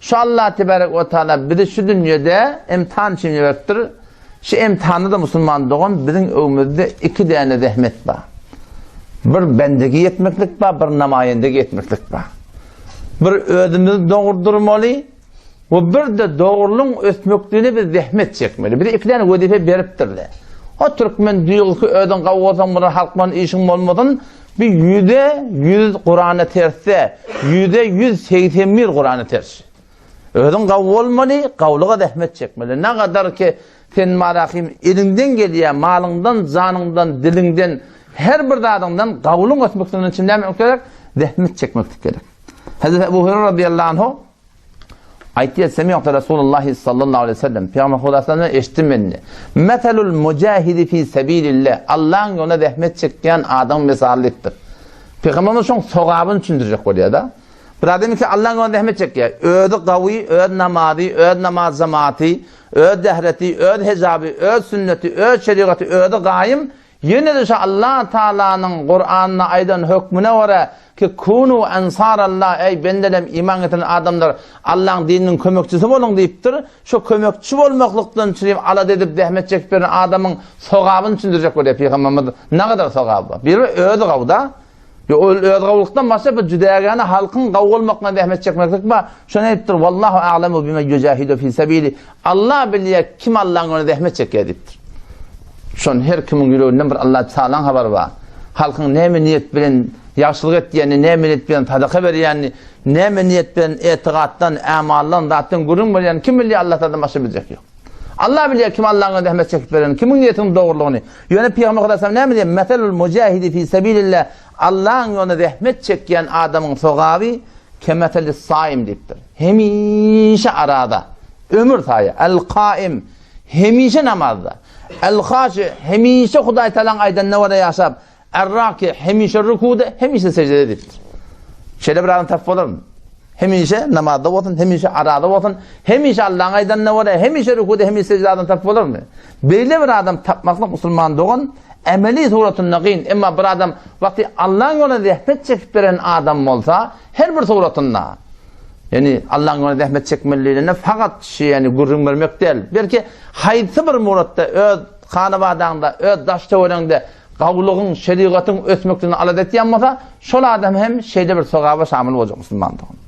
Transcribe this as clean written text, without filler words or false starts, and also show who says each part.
Speaker 1: Şu Allah tebarek ve teala bizi şu dünyada imtihan için yarattır. Şu imtihanı da Müslüman doğun bizim ömrümüzde iki tane zahmet var. Bir bendeki yetmeklik var, bir namayendeki yetmeklik var. Bir özümüzü doğurdurmalı ve bir de doğruluğun ötmekliğine bir zahmet çekmeli. Bir de iki tane vazife beriptirler. O Türkmen diyor ki öden kavgazan bana halkman işin olmadan bir %100 Kur'an'a terse, %181 Kur'an'a terse. Öden kavga olmalı, kavluğa zahmet çekmeli. Ne kadar ki sen marakim elinden geliyor, malından, canından, dilinden, her bir adamdan kavlun ötmekliğinin içinden gerek, zahmet çekmek gerek. Hazreti Ebu Hureyre radıyallahu anhu ayet semi'tu Resulullah sallallahu aleyhi ve sellem Peygamber Hudasan'ı eşittim beni. Metelul mucahidi fi sebilillah. Allah'ın yoluna zahmet çeken adam misalidir. Peygamberimiz şun sogabını düşündürecek oluyor da. Bir adam ki Allah'ın yoluna zahmet çekiyor. Öğüdü kavi, öğüdü namazı, öğüdü namaz cemaati, öğüdü dehreti, öğüdü hecabı, öğüdü sünneti, öğüdü şeriatı, öğüdü gayim. Yine de şu Allah Teala'nın Kur'an'ına aydan hükmüne var ki kunu ensarallah, ey bendelem iman eden adamlar Allah'ın dininin kömekçisi olun deyiptir. Şu kömekçi olmaklıktan çürüyüp ala dedip zahmet çekip veren adamın sogabını düşündürecek oluyor Peygamberimiz. Ne kadar sogabı var? Biri öğüdü kavda. Öğüdü kavlıktan başka bir cüdayagane halkın kavga olmakla zahmet çekmeklik var. Şuna deyiptir. Vallahu a'lemu bime yücahidu fi sebili. Allah biliyor kim Allah'ın ona zahmet çekiyor deyiptir. Şun her kimin yüreğinden bir Allah Teala'nın haber var. Halkın ne niyet bilen yaxşılık etdiğini, ne niyet bilen sadaka berýänini, ne niyet bilen etiqatdan, amaldan, zatdan gurun berýän kim biliyor Allah Teala'dan başka bilecek yok. Allah biliyor kim Allah'ın rahmet çekip veren, kimin niyetinin doğruluğunu. Yani Peygamber Aleyhisselam ne diyor? Meselul mucahidi fi sebilillah. Allah'ın yoluna rahmet çeken adamın sogavi kemetelis saim deyiptir. Hemişe arada, ömür sayı, el-kaim, hemişe namazda. El-Haşi hemişe Huday Teala'nın aydan ne var yaşab. Er-Raki hemişe rükuda, hemişe secdede ediptir. Şöyle bir adam tafı olur mu? Hemişe namazda olsun, hemişe arada olsun, hemişe Allah'ın aydan ne var, hemişe rükuda, hemişe secdede tafı olur mu? Böyle bir adam tapmaklık Müslüman doğun, emeli suratun naqin. Ama bir adam vakti Allah'ın yoluna zahmet çekip veren adam olsa, her bir suratında. Yani Allah'ın yoluna zahmet çekmeliğine fakat yani gurrun vermek değil. Belki hayırlı bir muratta, öz kanavadanda, öz daşta olanında kavluğun, şeriatın ötmekliğini alet ettiği şol adam hem şeyde bir sogaba şamil olacak Müslüman doğun.